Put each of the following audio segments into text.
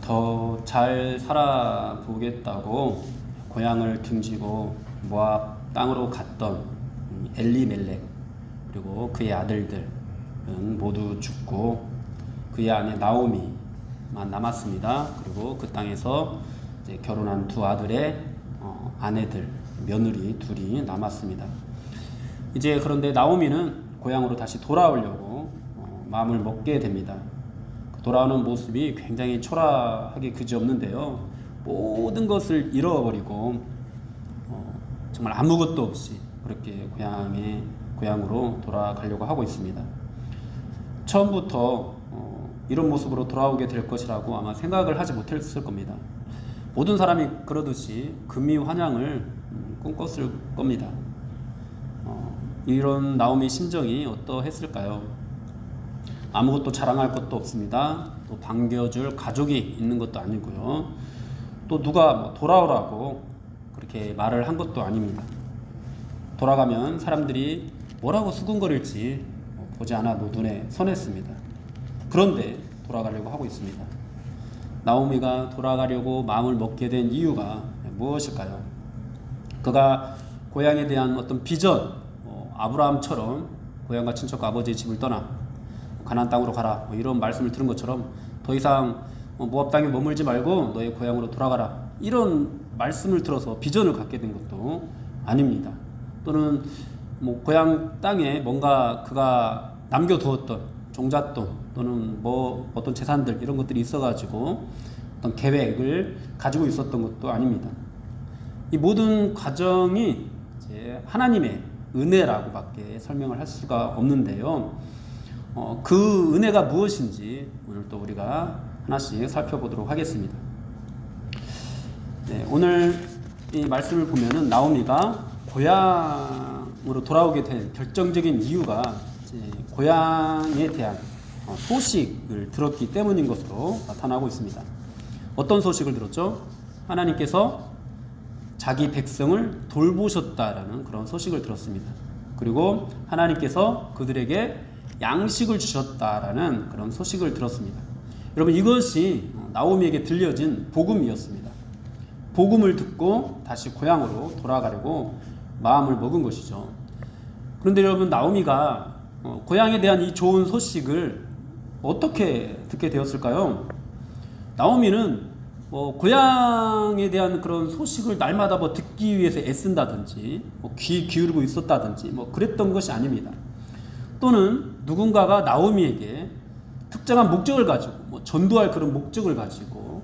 더 잘 살아보겠다고 고향을 등지고 모압 땅으로 갔던 엘리멜렉 그리고 그의 아들들은 모두 죽고 그의 아내 나오미만 남았습니다. 그리고 그 땅에서 이제 결혼한 두 아들의 아내들, 며느리 둘이 남았습니다. 이제 그런데 나오미는 고향으로 다시 돌아오려고 마음을 먹게 됩니다. 돌아오는 모습이 굉장히 초라하게 그지없는데요. 모든 것을 잃어버리고 정말 아무것도 없이 그렇게 고향으로 돌아가려고 하고 있습니다. 처음부터 이런 모습으로 돌아오게 될 것이라고 아마 생각을 하지 못했을 겁니다. 모든 사람이 그러듯이 금미환양을 꿈꿨을 겁니다. 이런 나오미의 심정이 어떠했을까요? 아무것도 자랑할 것도 없습니다. 또 반겨줄 가족이 있는 것도 아니고요. 또 누가 돌아오라고 그렇게 말을 한 것도 아닙니다. 돌아가면 사람들이 뭐라고 수군거릴지 보지 않아도 눈에 선했습니다. 그런데 돌아가려고 하고 있습니다. 나오미가 돌아가려고 마음을 먹게 된 이유가 무엇일까요? 그가 고향에 대한 어떤 비전, 아브라함처럼 고향과 친척과 아버지의 집을 떠나 가나안 땅으로 가라 이런 말씀을 들은 것처럼 더 이상 모압 땅에 머물지 말고 너의 고향으로 돌아가라 이런 말씀을 들어서 비전을 갖게 된 것도 아닙니다. 또는 고향 땅에 뭔가 그가 남겨두었던 종잣돈 또는 어떤 재산들 이런 것들이 있어가지고 어떤 계획을 가지고 있었던 것도 아닙니다. 이 모든 과정이 이제 하나님의 은혜라고밖에 설명을 할 수가 없는데요. 그 은혜가 무엇인지 오늘 또 우리가 하나씩 살펴보도록 하겠습니다. 오늘 이 말씀을 보면은 나오미가 고향으로 돌아오게 된 결정적인 이유가 이제 고향에 대한 소식을 들었기 때문인 것으로 나타나고 있습니다. 어떤 소식을 들었죠? 하나님께서 자기 백성을 돌보셨다라는 그런 소식을 들었습니다. 그리고 하나님께서 그들에게 양식을 주셨다라는 그런 소식을 들었습니다. 여러분 이것이 나오미에게 들려진 복음이었습니다. 복음을 듣고 다시 고향으로 돌아가려고 마음을 먹은 것이죠. 그런데 여러분 나오미가 고향에 대한 이 좋은 소식을 어떻게 듣게 되었을까요? 나오미는 고향에 대한 그런 소식을 날마다 듣기 위해서 애쓴다든지 귀 기울이고 있었다든지 그랬던 것이 아닙니다. 또는 누군가가 나오미에게 특정한 목적을 가지고 전도할 그런 목적을 가지고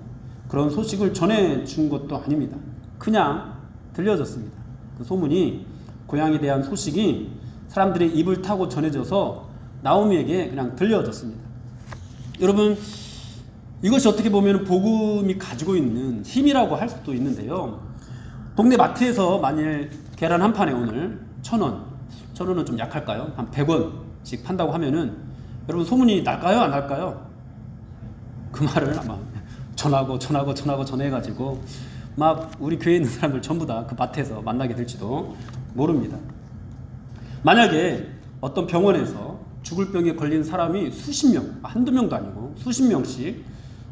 그런 소식을 전해준 것도 아닙니다. 그냥 들려졌습니다. 그 소문이 고향에 대한 소식이 사람들의 입을 타고 전해져서 나오미에게 그냥 들려졌습니다. 여러분 이것이 어떻게 보면 복음이 가지고 있는 힘이라고 할 수도 있는데요. 동네 마트에서 만일 계란 한 판에 오늘 1,000원, 1,000원은 좀 약할까요? 한 100원씩 판다고 하면은 여러분 소문이 날까요? 안 날까요? 그 말을 아마 전하고 전해가지고 막 우리 교회에 있는 사람들 전부 다 그 마트에서 만나게 될지도 모릅니다. 만약에 어떤 병원에서 죽을 병에 걸린 사람이 수십 명, 한두 명도 아니고 수십 명씩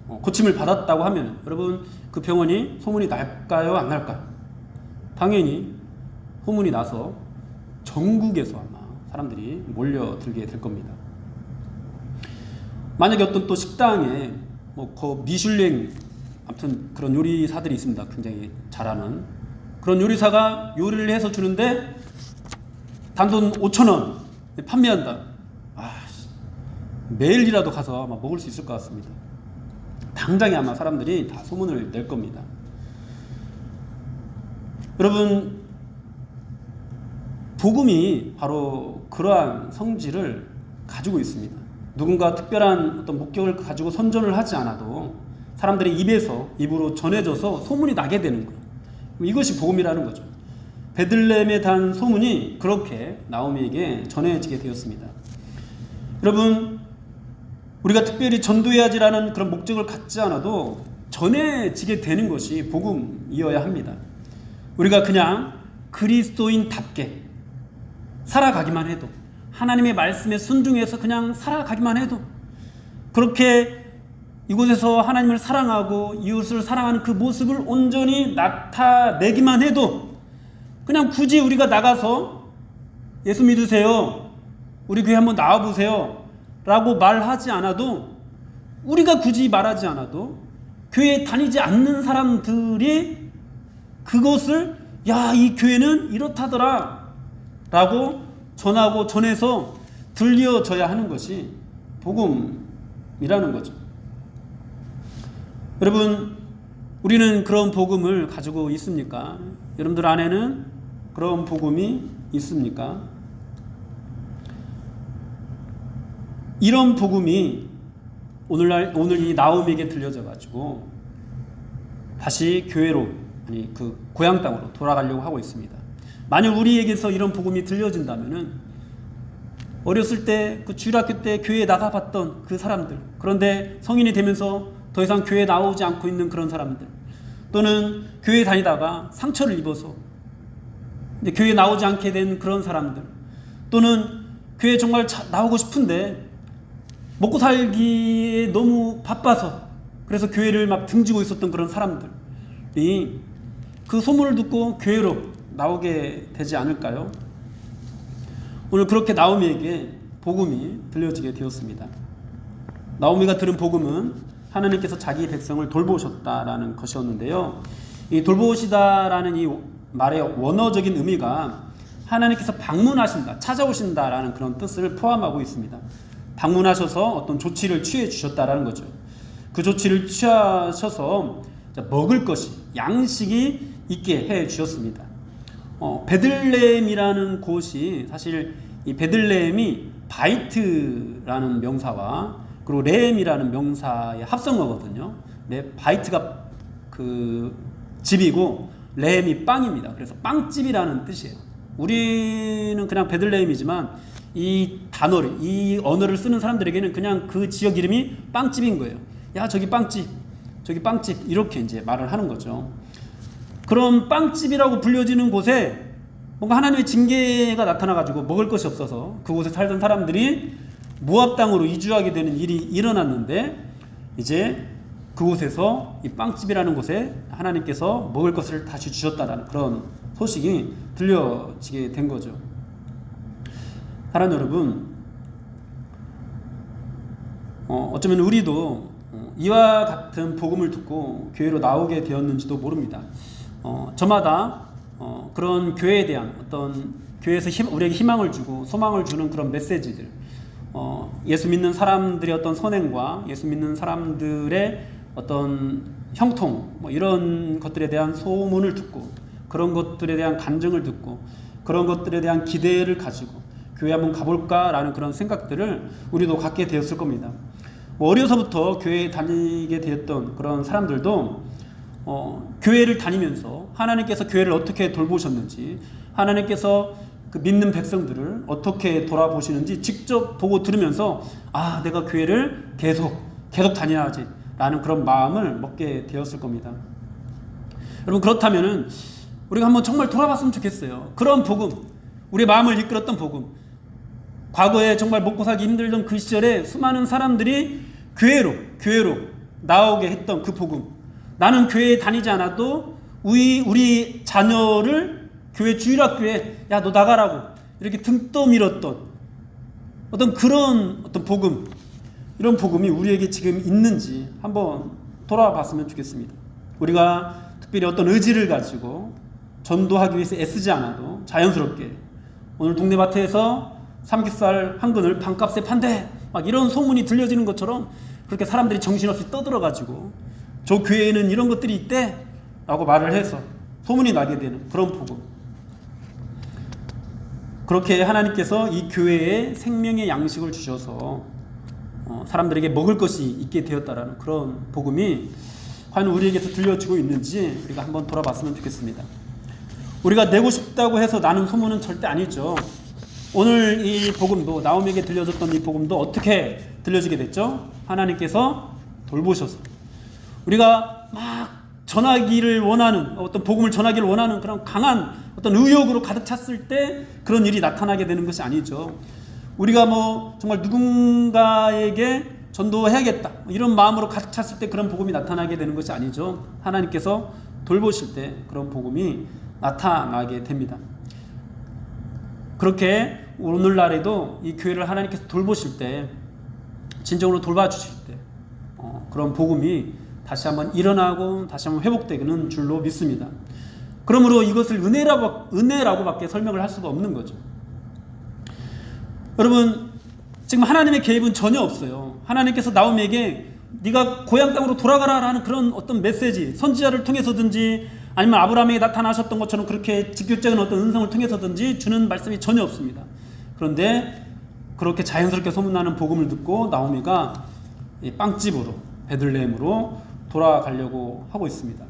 고침을 받았다고 하면 여러분 그 병원이 소문이 날까요? 안 날까요? 당연히 소문이 나서 전국에서 아마 사람들이 몰려들게 될 겁니다. 만약에 어떤 또 식당에 미슐랭 아무튼 그런 요리사들이 있습니다. 굉장히 잘하는 그런 요리사가 요리를 해서 주는데 단돈 5,000원 판매한다. 매일이라도 가서 아마 먹을 수 있을 것 같습니다. 당장에 아마 사람들이 다 소문을 낼 겁니다. 여러분 복음이 바로 그러한 성질을 가지고 있습니다. 누군가 특별한 어떤 목적을 가지고 선전을 하지 않아도 사람들의 입으로 전해져서 소문이 나게 되는 거예요. 이것이 복음이라는 거죠. 베들레헴에 단 소문이 그렇게 나오미에게 전해지게 되었습니다. 여러분 우리가 특별히 전도해야지라는 그런 목적을 갖지 않아도 전해지게 되는 것이 복음이어야 합니다. 우리가 그냥 그리스도인답게 살아가기만 해도 하나님의 말씀에 순종해서 그냥 살아가기만 해도 그렇게 이곳에서 하나님을 사랑하고 이웃을 사랑하는 그 모습을 온전히 나타내기만 해도, 그냥 굳이 우리가 나가서 예수 믿으세요, 우리 교회 한번 나와보세요 라고 말하지 않아도, 우리가 굳이 말하지 않아도 교회에 다니지 않는 사람들이 그것을 야, 이 교회는 이렇다더라 라고 전하고 전해서 들려져야 하는 것이 복음이라는 거죠. 여러분, 우리는 그런 복음을 가지고 있습니까? 여러분들 안에는 그런 복음이 있습니까? 이런 복음이 오늘 이 나오미에게 들려져 가지고 다시 교회로, 아니 그 고향 땅으로 돌아가려고 하고 있습니다. 만약 우리에게서 이런 복음이 들려진다면은, 어렸을 때 그 주일학교 때 교회에 나가봤던 그 사람들, 그런데 성인이 되면서 더 이상 교회에 나오지 않고 있는 그런 사람들, 또는 교회에 다니다가 상처를 입어서 근데 교회에 나오지 않게 된 그런 사람들, 또는 교회에 정말 나오고 싶은데 먹고 살기에 너무 바빠서 그래서 교회를 막 등지고 있었던 그런 사람들이 그 소문을 듣고 교회로 나오게 되지 않을까요? 오늘 그렇게 나오미에게 복음이 들려지게 되었습니다. 나오미가 들은 복음은 하나님께서 자기 백성을 돌보셨다라는 것이었는데요. 이 돌보시다라는 이 말의 원어적인 의미가 하나님께서 방문하신다, 찾아오신다라는 그런 뜻을 포함하고 있습니다. 방문하셔서 어떤 조치를 취해 주셨다라는 거죠. 그 조치를 취하셔서 먹을 것이, 양식이 있게 해 주셨습니다. 베들레헴이라는 곳이, 사실 이 베들레헴이 바이트라는 명사와 그리고 레헴이라는 명사의 합성어거든요. 바이트가 그 집이고 레헴이 빵입니다. 그래서 빵집이라는 뜻이에요. 우리는 그냥 베들레헴이지만 이 단어를, 이 언어를 쓰는 사람들에게는 그냥 그 지역 이름이 빵집인 거예요. 야, 저기 빵집, 저기 빵집, 이렇게 이제 말을 하는 거죠. 그런 빵집이라고 불려지는 곳에 뭔가 하나님의 징계가 나타나가지고 먹을 것이 없어서 그곳에 살던 사람들이 모압 땅으로 이주하게 되는 일이 일어났는데, 이제 그곳에서 이 빵집이라는 곳에 하나님께서 먹을 것을 다시 주셨다라는 그런 소식이 들려지게 된 거죠. 사랑하는 여러분, 어쩌면 우리도 이와 같은 복음을 듣고 교회로 나오게 되었는지도 모릅니다. 저마다 그런 교회에 대한 어떤, 교회에서 우리에게 희망을 주고 소망을 주는 그런 메시지들, 예수 믿는 사람들의 어떤 선행과 예수 믿는 사람들의 어떤 형통, 이런 것들에 대한 소문을 듣고, 그런 것들에 대한 간증을 듣고, 그런 것들에 대한 기대를 가지고 교회 한번 가볼까라는 그런 생각들을 우리도 갖게 되었을 겁니다. 어려서부터 교회에 다니게 되었던 그런 사람들도 교회를 다니면서 하나님께서 교회를 어떻게 돌보셨는지, 하나님께서 그 믿는 백성들을 어떻게 돌아보시는지 직접 보고 들으면서, 아, 내가 교회를 계속 다녀야지 라는 그런 마음을 먹게 되었을 겁니다. 여러분, 그렇다면은 우리가 한번 정말 돌아봤으면 좋겠어요. 그런 복음, 우리의 마음을 이끌었던 복음, 과거에 정말 먹고 살기 힘들던 그 시절에 수많은 사람들이 교회로 나오게 했던 그 복음, 나는 교회에 다니지 않아도 우리 자녀를 교회 주일학교에 야, 너 나가라고 이렇게 등 떠밀었던 어떤 그런 어떤 복음, 이런 복음이 우리에게 지금 있는지 한번 돌아봤으면 좋겠습니다. 우리가 특별히 어떤 의지를 가지고 전도하기 위해서 애쓰지 않아도 자연스럽게 오늘 동네 마트에서 삼겹살 한 근을 반값에 판대, 막 이런 소문이 들려지는 것처럼 그렇게 사람들이 정신없이 떠들어가지고 저 교회에는 이런 것들이 있대 라고 말을 해서 소문이 나게 되는 그런 복음, 그렇게 하나님께서 이 교회에 생명의 양식을 주셔서 사람들에게 먹을 것이 있게 되었다라는 그런 복음이 과연 우리에게서 들려지고 있는지 우리가 한번 돌아봤으면 좋겠습니다. 우리가 내고 싶다고 해서 나는 소문은 절대 아니죠. 오늘 이 복음도, 나오미에게 들려졌던 이 복음도 어떻게 들려지게 됐죠? 하나님께서 돌보셔서, 우리가 막 전하기를 원하는, 어떤 복음을 전하기를 원하는 그런 강한 어떤 의욕으로 가득 찼을 때 그런 일이 나타나게 되는 것이 아니죠. 우리가 정말 누군가에게 전도해야겠다 이런 마음으로 가득 찼을 때 그런 복음이 나타나게 되는 것이 아니죠. 하나님께서 돌보실 때 그런 복음이 나타나게 됩니다. 그렇게 오늘날에도 이 교회를 하나님께서 돌보실 때, 진정으로 돌봐주실 때 그런 복음이 다시 한번 일어나고 다시 한번 회복되는 줄로 믿습니다. 그러므로 이것을 은혜라고밖에 설명을 할 수가 없는 거죠. 여러분, 지금 하나님의 개입은 전혀 없어요. 하나님께서 나오미에게 네가 고향 땅으로 돌아가라라는 그런 어떤 메시지, 선지자를 통해서든지 아니면 아브라함에게 나타나셨던 것처럼 그렇게 직접적인 어떤 음성을 통해서든지 주는 말씀이 전혀 없습니다. 그런데 그렇게 자연스럽게 소문나는 복음을 듣고 나오미가 이 빵집으로, 베들레헴으로 돌아가려고 하고 있습니다.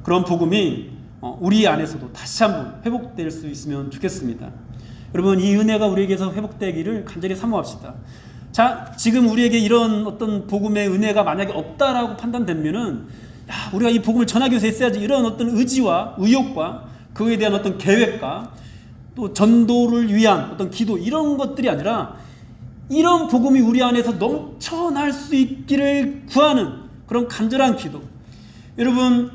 그런 복음이 우리 안에서도 다시 한번 회복될 수 있으면 좋겠습니다. 여러분, 이 은혜가 우리에게서 회복되기를 간절히 사모합시다. 자, 지금 우리에게 이런 어떤 복음의 은혜가 만약에 없다라고 판단되면은, 야, 우리가 이 복음을 전하기 위해서 했어야지, 이런 어떤 의지와 의욕과 그에 대한 어떤 계획과 또 전도를 위한 어떤 기도, 이런 것들이 아니라 이런 복음이 우리 안에서 넘쳐날 수 있기를 구하는 그런 간절한 기도. 여러분,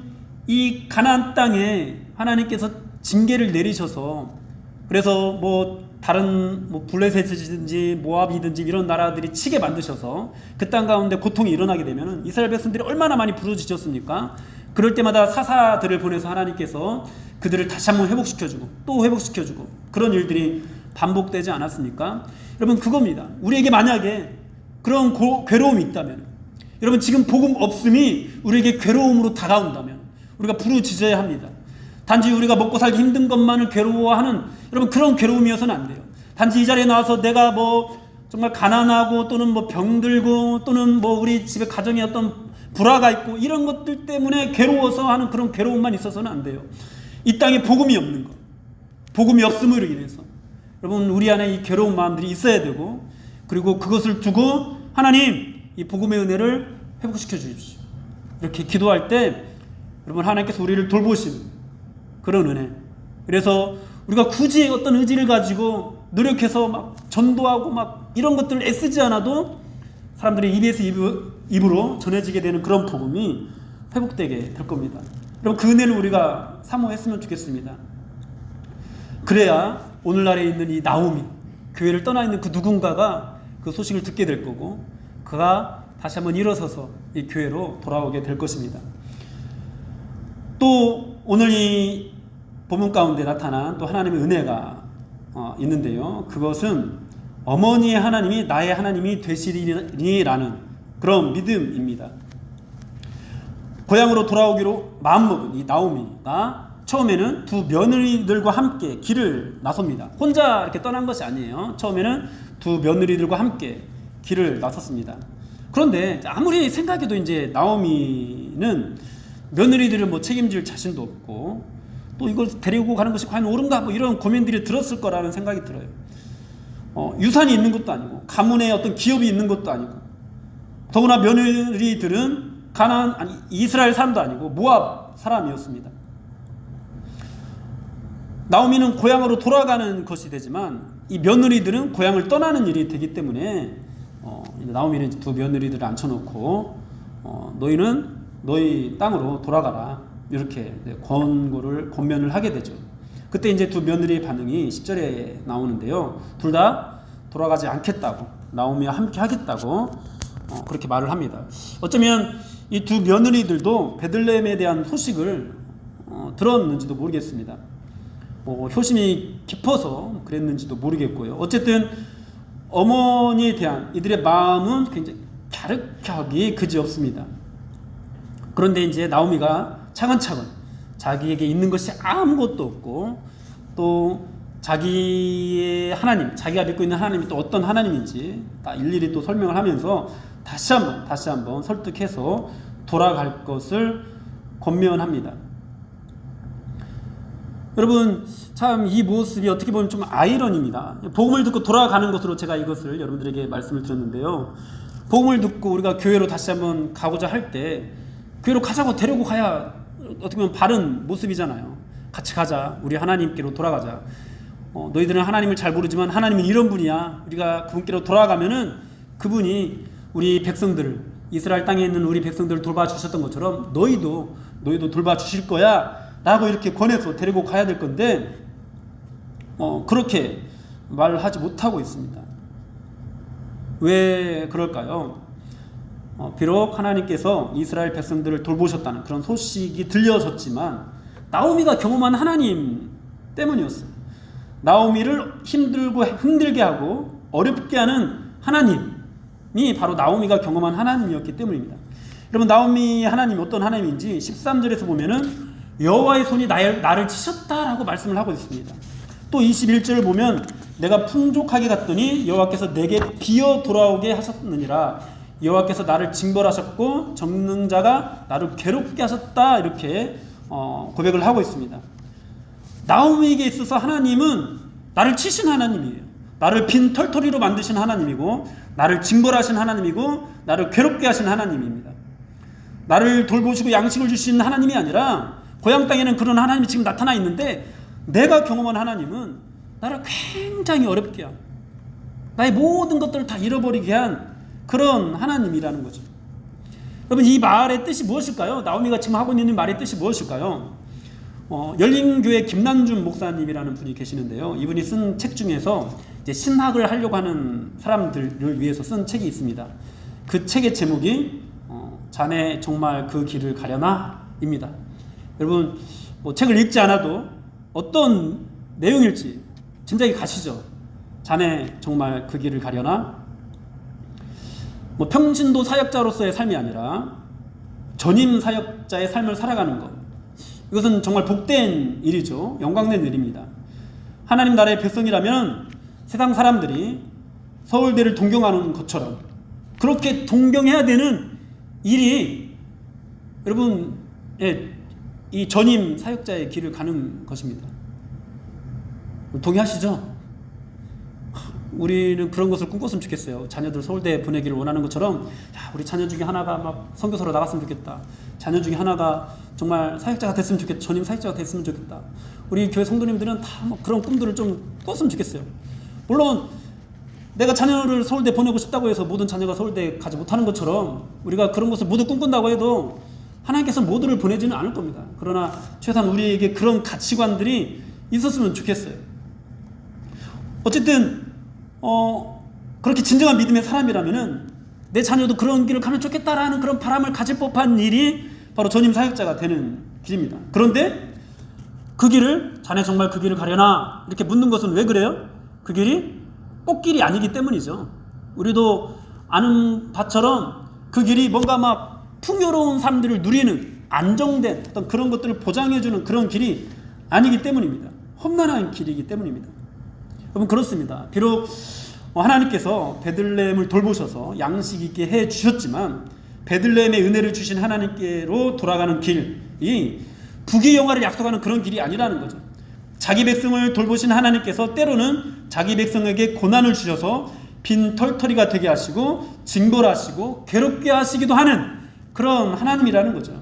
이 가나안 땅에 하나님께서 징계를 내리셔서, 그래서 뭐 다른 블레셋이든지 모압이든지 이런 나라들이 치게 만드셔서 그 땅 가운데 고통이 일어나게 되면은 이스라엘 백성들이 얼마나 많이 부르짖었습니까? 그럴 때마다 사사들을 보내서 하나님께서 그들을 다시 한번 회복시켜주고 또 회복시켜주고 그런 일들이 반복되지 않았습니까? 여러분, 그겁니다. 우리에게 만약에 그런 괴로움이 있다면, 여러분, 지금 복음 없음이 우리에게 괴로움으로 다가온다면 우리가 부르짖어야 합니다. 단지 우리가 먹고 살기 힘든 것만을 괴로워하는, 여러분, 그런 괴로움이어서는 안 돼요. 단지 이 자리에 나와서 내가 뭐 정말 가난하고 또는 뭐 병들고 또는 뭐 우리 집에 가정에 어떤 불화가 있고 이런 것들 때문에 괴로워서 하는 그런 괴로움만 있어서는 안 돼요. 이 땅에 복음이 없는 것, 복음이 없음으로 인해서 여러분, 우리 안에 이 괴로운 마음들이 있어야 되고, 그리고 그것을 두고 하나님, 이 복음의 은혜를 회복시켜 주십시오. 이렇게 기도할 때 여러분, 하나님께서 우리를 돌보시는 그런 은혜. 그래서 우리가 굳이 어떤 의지를 가지고 노력해서 막 전도하고 막 이런 것들을 애쓰지 않아도 사람들이 입에서 입으로 전해지게 되는 그런 복음이 회복되게 될 겁니다. 여러분, 그 은혜를 우리가 사모했으면 좋겠습니다. 그래야 오늘날에 있는 이 나오미, 교회를 떠나 있는 그 누군가가 그 소식을 듣게 될 거고, 그가 다시 한번 일어서서 이 교회로 돌아오게 될 것입니다. 또 오늘 이 본문 가운데 나타난 또 하나님의 은혜가 있는데요. 그것은 어머니의 하나님이 나의 하나님이 되시리라는 그런 믿음입니다. 고향으로 돌아오기로 마음먹은 이 나오미가 처음에는 두 며느리들과 함께 길을 나섭니다. 혼자 이렇게 떠난 것이 아니에요. 처음에는 두 며느리들과 함께 길을 나섰습니다. 그런데 아무리 생각해도 이제 나오미는 며느리들을 뭐 책임질 자신도 없고, 또 이걸 데리고 가는 것이 과연 옳은가 뭐 이런 고민들이 들었을 거라는 생각이 들어요. 유산이 있는 것도 아니고 가문에 어떤 기업이 있는 것도 아니고, 더구나 며느리들은 이스라엘 사람도 아니고 모압 사람이었습니다. 나오미는 고향으로 돌아가는 것이 되지만 이 며느리들은 고향을 떠나는 일이 되기 때문에 나오미는 두 며느리들을 앉혀놓고 너희는 너희 땅으로 돌아가라, 이렇게 권면을 하게 되죠. 그때 이제 두 며느리의 반응이 10절에 나오는데요. 둘 다 돌아가지 않겠다고, 나오미와 함께 하겠다고 그렇게 말을 합니다. 어쩌면 이 두 며느리들도 베들레헴에 대한 소식을 들었는지도 모르겠습니다. 효심이 깊어서 그랬는지도 모르겠고요. 어쨌든 어머니에 대한 이들의 마음은 굉장히 갸륵하기 그지없습니다. 그런데 이제 나오미가 차근차근 자기에게 있는 것이 아무것도 없고, 또 자기의 하나님, 자기가 믿고 있는 하나님이 또 어떤 하나님인지 다 일일이 또 설명을 하면서 다시 한번 설득해서 돌아갈 것을 권면합니다. 여러분, 참 이 모습이 어떻게 보면 좀 아이러니입니다. 복음을 듣고 돌아가는 것으로 제가 이것을 여러분들에게 말씀을 드렸는데요. 복음을 듣고 우리가 교회로 다시 한번 가고자 할 때 교회로 가자고 데리고 가야 어떻게 보면 바른 모습이잖아요. 같이 가자, 우리 하나님께로 돌아가자. 너희들은 하나님을 잘 모르지만 하나님은 이런 분이야. 우리가 그분께로 돌아가면은 그분이 우리 백성들을, 이스라엘 땅에 있는 우리 백성들을 돌봐주셨던 것처럼 너희도 돌봐주실 거야 라고 이렇게 권해서 데리고 가야 될 건데 그렇게 말을 하지 못하고 있습니다. 왜 그럴까요? 비록 하나님께서 이스라엘 백성들을 돌보셨다는 그런 소식이 들려졌지만 나오미가 경험한 하나님 때문이었어요. 나오미를 힘들게 하고 어렵게 하는 하나님이 바로 나오미가 경험한 하나님이었기 때문입니다. 여러분, 나오미 하나님이 어떤 하나님인지 13절에서 보면은 여호와의 손이 나를 치셨다라고 말씀을 하고 있습니다. 또 21절을 보면 내가 풍족하게 갔더니 여호와께서 내게 비어 돌아오게 하셨느니라. 여호와께서 나를 징벌하셨고 정능자가 나를 괴롭게 하셨다. 이렇게 고백을 하고 있습니다. 나오미에게 있어서 하나님은 나를 치신 하나님이에요. 나를 빈 털터리로 만드신 하나님이고 나를 징벌하신 하나님이고 나를 괴롭게 하신 하나님입니다. 나를 돌보시고 양식을 주신 하나님이 아니라 고향 땅에는 그런 하나님이 지금 나타나 있는데 내가 경험한 하나님은 나를 굉장히 어렵게 하고 나의 모든 것들을 다 잃어버리게 한 그런 하나님이라는 거죠. 여러분, 이 말의 뜻이 무엇일까요? 나오미가 지금 하고 있는 말의 뜻이 무엇일까요? 열린교회 김남준 목사님이라는 분이 계시는데요. 이분이 쓴 책 중에서 이제 신학을 하려고 하는 사람들을 위해서 쓴 책이 있습니다. 그 책의 제목이 자네 정말 그 길을 가려나? 입니다. 여러분, 책을 읽지 않아도 어떤 내용일지 짐작이 가시죠? 자네 정말 그 길을 가려나? 평신도 사역자로서의 삶이 아니라 전임 사역자의 삶을 살아가는 것, 이것은 정말 복된 일이죠. 영광된 일입니다. 하나님 나라의 백성이라면 세상 사람들이 서울대를 동경하는 것처럼 그렇게 동경해야 되는 일이 여러분, 이 전임 사역자의 길을 가는 것입니다. 동의하시죠? 우리는 그런 것을 꿈꿨으면 좋겠어요. 자녀들 서울대에 보내기를 원하는 것처럼, 우리 자녀 중에 하나가 막 선교사로 나갔으면 좋겠다. 자녀 중에 하나가 정말 사역자가 됐으면 좋겠다. 전임 사역자가 됐으면 좋겠다. 우리 교회 성도님들은 다 그런 꿈들을 좀 꿨으면 좋겠어요. 물론 내가 자녀를 서울대 보내고 싶다고 해서 모든 자녀가 서울대 가지 못하는 것처럼 우리가 그런 것을 모두 꿈꾼다고 해도 하나님께서 모두를 보내지는 않을 겁니다. 그러나 최소한 우리에게 그런 가치관들이 있었으면 좋겠어요. 어쨌든 그렇게 진정한 믿음의 사람이라면은 내 자녀도 그런 길을 가면 좋겠다라는 그런 바람을 가질 법한 일이 바로 전임 사역자가 되는 길입니다. 그런데 그 길을, 자네 정말 그 길을 가려나? 이렇게 묻는 것은 왜 그래요? 그 길이 꽃길이 아니기 때문이죠. 우리도 아는 바처럼 그 길이 뭔가 막 풍요로운 삶들을 누리는 안정된 어떤 그런 것들을 보장해주는 그런 길이 아니기 때문입니다. 험난한 길이기 때문입니다. 여러분, 그렇습니다. 비록 하나님께서 베들레헴을 돌보셔서 양식 있게 해주셨지만 베들레헴의 은혜를 주신 하나님께로 돌아가는 길이 부귀영화를 약속하는 그런 길이 아니라는 거죠. 자기 백성을 돌보신 하나님께서 때로는 자기 백성에게 고난을 주셔서 빈 털터리가 되게 하시고 징벌하시고 괴롭게 하시기도 하는 그런 하나님이라는 거죠.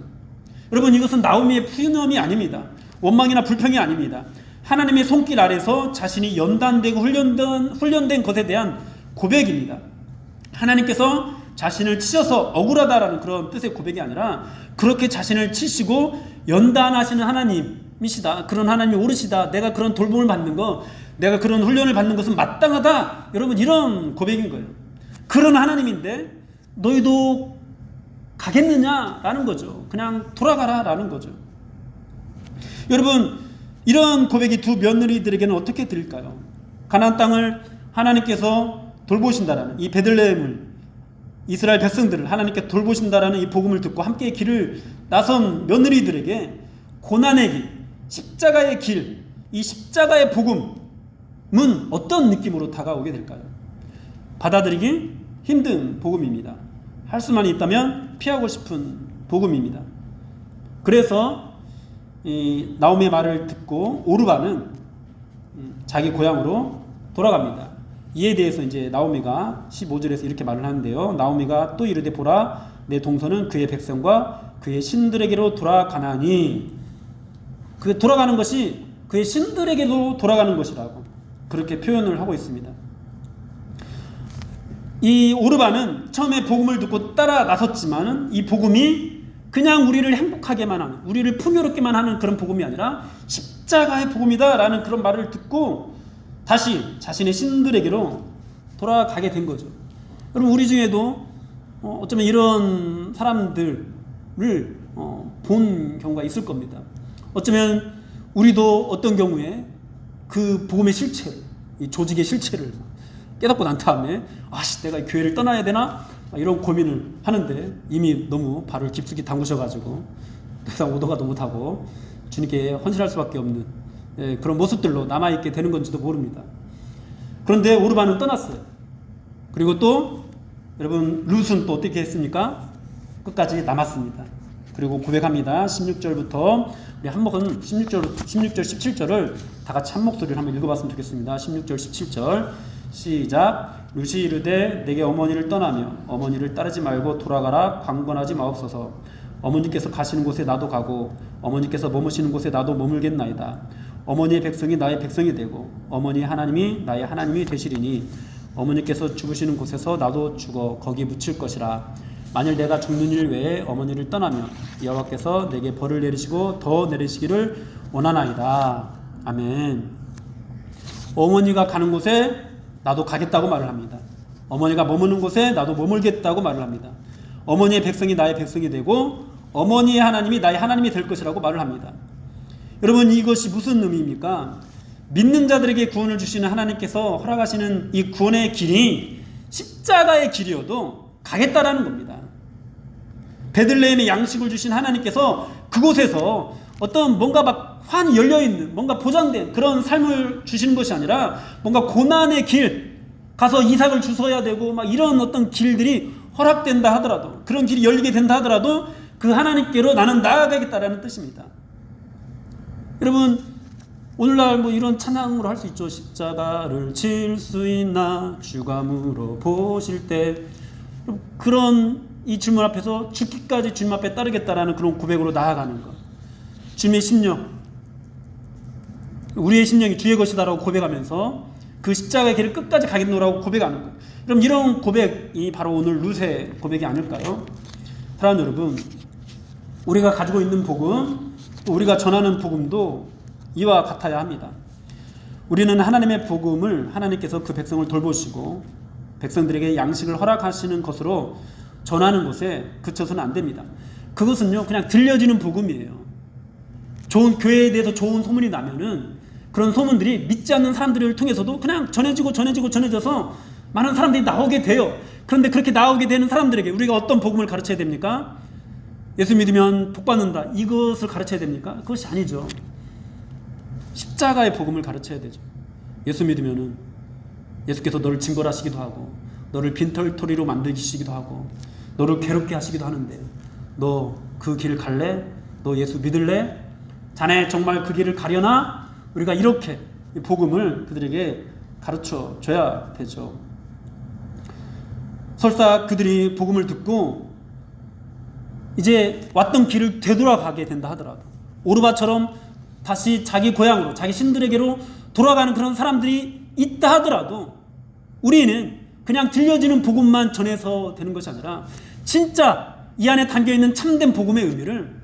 여러분, 이것은 나오미의 푸념이 아닙니다. 원망이나 불평이 아닙니다. 하나님의 손길 아래서 자신이 연단되고 훈련된 것에 대한 고백입니다. 하나님께서 자신을 치셔서 억울하다라는 그런 뜻의 고백이 아니라 그렇게 자신을 치시고 연단하시는 하나님이시다. 그런 하나님이 오르시다. 내가 그런 돌봄을 받는 것, 내가 그런 훈련을 받는 것은 마땅하다. 여러분, 이런 고백인 거예요. 그런 하나님인데 너희도 가겠느냐라는 거죠. 그냥 돌아가라라는 거죠. 여러분, 이런 고백이 두 며느리들에게는 어떻게 들릴까요? 가나안 땅을 하나님께서 돌보신다라는 이 베들레헴을, 이스라엘 백성들을 하나님께 돌보신다라는 이 복음을 듣고 함께 길을 나선 며느리들에게 고난의 길, 십자가의 길, 이 십자가의 복음은 어떤 느낌으로 다가오게 될까요? 받아들이기 힘든 복음입니다. 할 수만 있다면 피하고 싶은 복음입니다. 그래서 이 나오미의 말을 듣고 오르바는 자기 고향으로 돌아갑니다. 이에 대해서 이제 나오미가 15절에서 이렇게 말을 하는데요. 나오미가 또 이르되 보라, 내 동서는 그의 백성과 그의 신들에게로 돌아가나니, 그 돌아가는 것이 그의 신들에게로 돌아가는 것이라고 그렇게 표현을 하고 있습니다. 이 오르반은 처음에 복음을 듣고 따라 나섰지만은 이 복음이 그냥 우리를 행복하게만 하는, 우리를 풍요롭게만 하는 그런 복음이 아니라 십자가의 복음이다라는 그런 말을 듣고 다시 자신의 신들에게로 돌아가게 된 거죠. 여러분, 우리 중에도 어쩌면 이런 사람들을 본 경우가 있을 겁니다. 어쩌면 우리도 어떤 경우에 그 복음의 실체, 이 조직의 실체를 깨닫고 난 다음에 내가 이 교회를 떠나야 되나? 이런 고민을 하는데 이미 너무 발을 깊숙이 담그셔가지고 더 이상 오도가도 못하고 주님께 헌신할 수밖에 없는 그런 모습들로 남아있게 되는 건지도 모릅니다. 그런데 오르반은 떠났어요. 그리고 또 여러분 룻은 또 어떻게 했습니까? 끝까지 남았습니다. 그리고 고백합니다. 16절부터 우리 한목은 16절 17절을 다 같이 한 목소리를 한번 읽어봤으면 좋겠습니다. 16절 17절 시작. 룻이 이르되 내게 어머니를 떠나며 어머니를 따르지 말고 돌아가라. 강권하지 마옵소서. 어머니께서 가시는 곳에 나도 가고 어머니께서 머무시는 곳에 나도 머물겠나이다. 어머니의 백성이 나의 백성이 되고 어머니 하나님이 나의 하나님이 되시리니 어머니께서 죽으시는 곳에서 나도 죽어 거기 묻힐 것이라. 만일 내가 죽는 일 외에 어머니를 떠나면 여호와께서 내게 벌을 내리시고 더 내리시기를 원하나이다. 아멘. 어머니가 가는 곳에 나도 가겠다고 말을 합니다. 어머니가 머무는 곳에 나도 머물겠다고 말을 합니다. 어머니의 백성이 나의 백성이 되고 어머니의 하나님이 나의 하나님이 될 것이라고 말을 합니다. 여러분, 이것이 무슨 의미입니까? 믿는 자들에게 구원을 주시는 하나님께서 허락하시는 이 구원의 길이 십자가의 길이어도 가겠다라는 겁니다. 베들레헴에 양식을 주신 하나님께서 그곳에서 어떤 뭔가 막 환히 열려있는 뭔가 보장된 그런 삶을 주시는 것이 아니라 뭔가 고난의 길 가서 이삭을 주워야 되고 막 이런 어떤 길들이 허락된다 하더라도, 그런 길이 열리게 된다 하더라도 그 하나님께로 나는 나아가겠다라는 뜻입니다. 여러분, 오늘날 뭐 이런 찬양으로 할 수 있죠. 십자가를 질 수 있나 주가 물어보실 때. 그런 이 질문 앞에서 죽기까지 주님 앞에 따르겠다라는 그런 고백으로 나아가는 것. 주님의 심령, 우리의 심령이 주의 것이다라고 고백하면서 그 십자가의 길을 끝까지 가겠노라고 고백하는 것. 그럼 이런 고백이 바로 오늘 룻의 고백이 아닐까요? 사랑하는 여러분, 우리가 가지고 있는 복음, 또 우리가 전하는 복음도 이와 같아야 합니다. 우리는 하나님의 복음을 하나님께서 그 백성을 돌보시고 백성들에게 양식을 허락하시는 것으로 전하는 것에 그쳐서는 안 됩니다. 그것은요, 그냥 들려지는 복음이에요. 좋은 교회에 대해서 좋은 소문이 나면은 그런 소문들이 믿지 않는 사람들을 통해서도 그냥 전해져서 많은 사람들이 나오게 돼요. 그런데 그렇게 나오게 되는 사람들에게 우리가 어떤 복음을 가르쳐야 됩니까? 예수 믿으면 복 받는다, 이것을 가르쳐야 됩니까? 그것이 아니죠. 십자가의 복음을 가르쳐야 되죠. 예수 믿으면은 예수께서 너를 징벌하시기도 하고 너를 빈털터리로 만드시기도 하고 너를 괴롭게 하시기도 하는데 너 그 길을 갈래? 너 예수 믿을래? 자네 정말 그 길을 가려나? 우리가 이렇게 복음을 그들에게 가르쳐 줘야 되죠. 설사 그들이 복음을 듣고 이제 왔던 길을 되돌아가게 된다 하더라도, 오르바처럼 다시 자기 고향으로, 자기 신들에게로 돌아가는 그런 사람들이 있다 하더라도 우리는 그냥 들려지는 복음만 전해서 되는 것이 아니라 진짜 이 안에 담겨있는 참된 복음의 의미를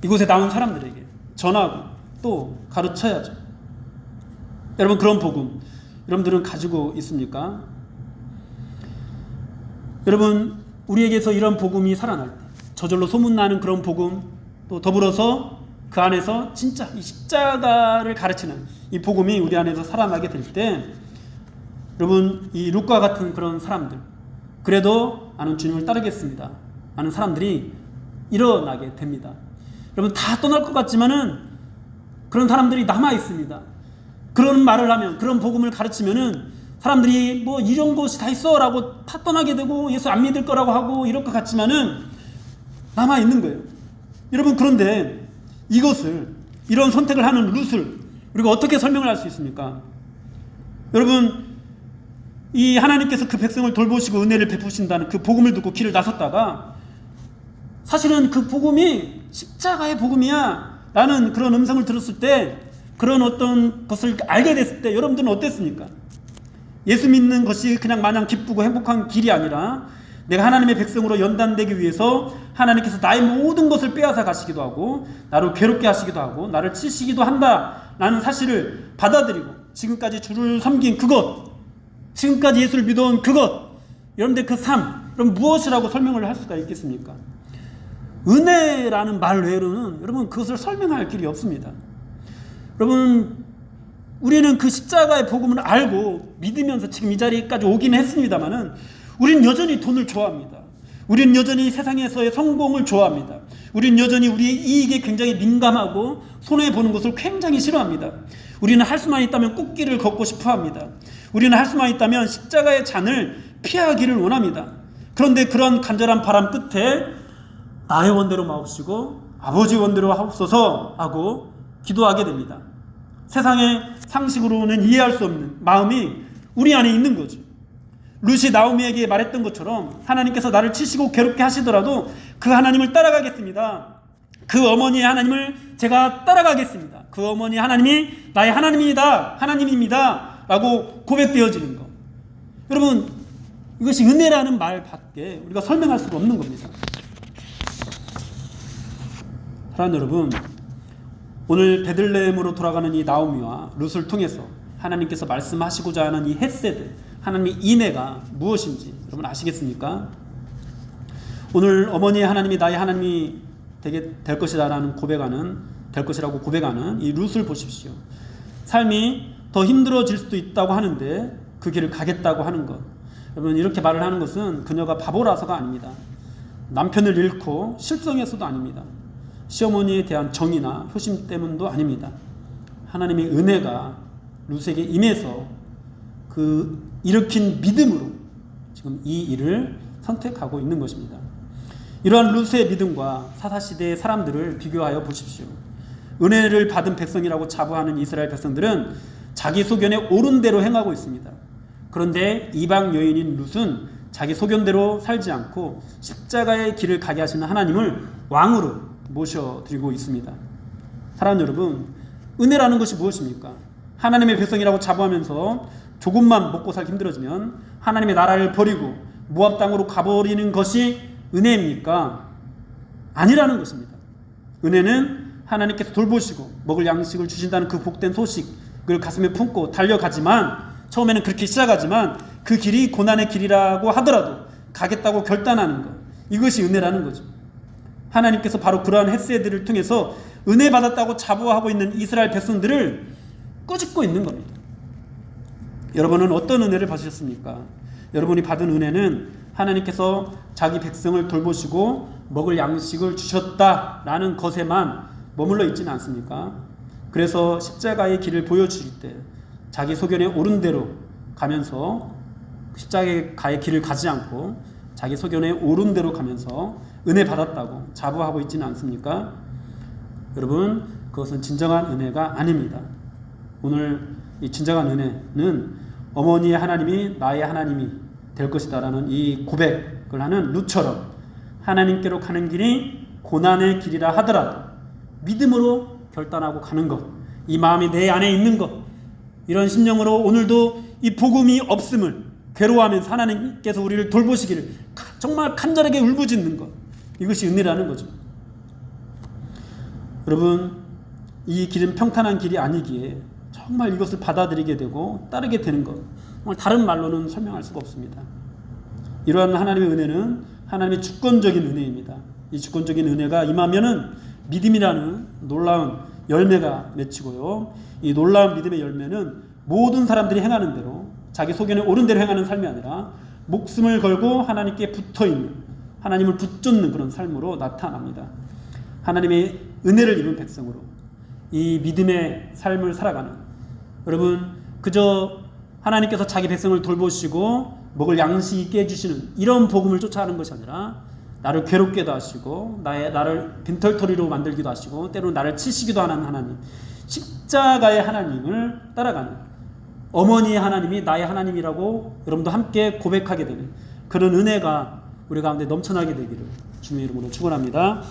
이곳에 나온 사람들에게 전하고 또 가르쳐야죠. 여러분, 그런 복음 여러분들은 가지고 있습니까? 여러분, 우리에게서 이런 복음이 살아날 때, 저절로 소문나는 그런 복음, 또 더불어서 그 안에서 진짜 이 십자가를 가르치는 이 복음이 우리 안에서 살아나게 될 때, 여러분, 이 룻과 같은 그런 사람들, 그래도 나는 주님을 따르겠습니다 하는 사람들이 일어나게 됩니다. 여러분, 다 떠날 것 같지만은 그런 사람들이 남아 있습니다. 그런 말을 하면, 그런 복음을 가르치면은 사람들이 뭐 이런 곳이 다 있어 라고 다 떠나게 되고 예수 안 믿을 거라고 하고 이럴 것 같지만은 남아 있는 거예요. 여러분, 그런데 이것을, 이런 선택을 하는 룻을 우리가 어떻게 설명을 할 수 있습니까? 여러분, 이 하나님께서 그 백성을 돌보시고 은혜를 베푸신다는 그 복음을 듣고 길을 나섰다가 사실은 그 복음이 십자가의 복음이야 라는 그런 음성을 들었을 때, 그런 어떤 것을 알게 됐을 때 여러분들은 어땠습니까? 예수 믿는 것이 그냥 마냥 기쁘고 행복한 길이 아니라 내가 하나님의 백성으로 연단되기 위해서 하나님께서 나의 모든 것을 빼앗아 가시기도 하고 나를 괴롭게 하시기도 하고 나를 치시기도 한다라는 사실을 받아들이고 지금까지 주를 섬긴 그것, 지금까지 예수를 믿어온 그것, 여러분들 그 삶, 그럼 무엇이라고 설명을 할 수가 있겠습니까? 은혜라는 말 외로는 여러분 그것을 설명할 길이 없습니다. 여러분 우리는 그 십자가의 복음을 알고 믿으면서 지금 이 자리까지 오긴 했습니다만은 우리는 여전히 돈을 좋아합니다. 우리는 여전히 세상에서의 성공을 좋아합니다. 우리는 여전히 우리의 이익에 굉장히 민감하고 손해보는 것을 굉장히 싫어합니다. 우리는 할 수만 있다면 꽃길을 걷고 싶어합니다. 우리는 할 수만 있다면 십자가의 잔을 피하기를 원합니다. 그런데 그런 간절한 바람 끝에 나의 원대로 마옵시고 아버지 원대로 하옵소서 하고 기도하게 됩니다. 세상의 상식으로는 이해할 수 없는 마음이 우리 안에 있는 거죠. 룻이 나오미에게 말했던 것처럼 하나님께서 나를 치시고 괴롭게 하시더라도 그 하나님을 따라가겠습니다. 그 어머니의 하나님을 제가 따라가겠습니다. 그 어머니 하나님이 나의 하나님입니다 라고 고백되어지는 것. 여러분 이것이 은혜라는 말밖에 우리가 설명할 수가 없는 겁니다. 사랑하는 여러분, 오늘 베들레헴으로 돌아가는 이 나오미와 룻을 통해서 하나님께서 말씀하시고자 하는 이 헤세드, 하나님의 인애가 무엇인지 여러분 아시겠습니까? 오늘 어머니의 하나님이 나의 하나님이 될 것이다라는 될 것이라고 고백하는 이 룻을 보십시오. 삶이 더 힘들어질 수도 있다고 하는데 그 길을 가겠다고 하는 것. 여러분 이렇게 말을 하는 것은 그녀가 바보라서가 아닙니다. 남편을 잃고 실성해서도 아닙니다. 시어머니에 대한 정의나 효심 때문도 아닙니다. 하나님의 은혜가 룻에게 임해서 그 일으킨 믿음으로 지금 이 일을 선택하고 있는 것입니다. 이러한 룻의 믿음과 사사시대의 사람들을 비교하여 보십시오. 은혜를 받은 백성이라고 자부하는 이스라엘 백성들은 자기 소견에 옳은 대로 행하고 있습니다. 그런데 이방 여인인 룻은 자기 소견대로 살지 않고 십자가의 길을 가게 하시는 하나님을 왕으로 모셔드리고 있습니다. 사랑하는 여러분, 은혜라는 것이 무엇입니까? 하나님의 백성이라고 자부하면서 조금만 먹고 살기 힘들어지면 하나님의 나라를 버리고 모압 땅으로 가버리는 것이 은혜입니까? 아니라는 것입니다. 은혜는 하나님께서 돌보시고 먹을 양식을 주신다는 그 복된 소식을 가슴에 품고 달려가지만, 처음에는 그렇게 시작하지만 그 길이 고난의 길이라고 하더라도 가겠다고 결단하는 것, 이것이 은혜라는 거죠. 하나님께서 바로 그러한 헤세드를 통해서 은혜 받았다고 자부하고 있는 이스라엘 백성들을 꾸짖고 있는 겁니다. 여러분은 어떤 은혜를 받으셨습니까? 여러분이 받은 은혜는 하나님께서 자기 백성을 돌보시고 먹을 양식을 주셨다라는 것에만 머물러 있지는 않습니까? 그래서 십자가의 길을 보여주실 때 자기 소견에 옳은 대로 가면서 십자가의 길을 가지 않고 자기 소견에 옳은 대로 가면서 은혜 받았다고 자부하고 있지는 않습니까? 여러분, 그것은 진정한 은혜가 아닙니다. 오늘 이 진정한 은혜는 어머니의 하나님이 나의 하나님이 될 것이다라는 이 고백을 하는 룻처럼 하나님께로 가는 길이 고난의 길이라 하더라도 믿음으로 결단하고 가는 것, 이 마음이 내 안에 있는 것, 이런 심령으로 오늘도 이 복음이 없음을 괴로워하면서 하나님께서 우리를 돌보시기를 정말 간절하게 울부짖는 것, 이것이 은혜라는 거죠. 여러분, 이 길은 평탄한 길이 아니기에 정말 이것을 받아들이게 되고 따르게 되는 것, 정말 다른 말로는 설명할 수가 없습니다. 이러한 하나님의 은혜는 하나님의 주권적인 은혜입니다. 이 주권적인 은혜가 임하면은 믿음이라는 놀라운 열매가 맺히고요. 이 놀라운 믿음의 열매는 모든 사람들이 행하는 대로 자기 소견에 옳은 대로 행하는 삶이 아니라 목숨을 걸고 하나님께 붙어있는, 하나님을 붙잡는 그런 삶으로 나타납니다. 하나님의 은혜를 입은 백성으로 이 믿음의 삶을 살아가는, 여러분, 그저 하나님께서 자기 백성을 돌보시고 먹을 양식 있게 해주시는 이런 복음을 쫓아가는 것이 아니라 나를 괴롭게도 하시고 나를 빈털터리로 만들기도 하시고 때로는 나를 치시기도 하는 하나님, 십자가의 하나님을 따라가는 어머니의 하나님이 나의 하나님이라고 여러분도 함께 고백하게 되는 그런 은혜가 우리 가운데 넘쳐나게 되기를 주님의 이름으로 축원합니다.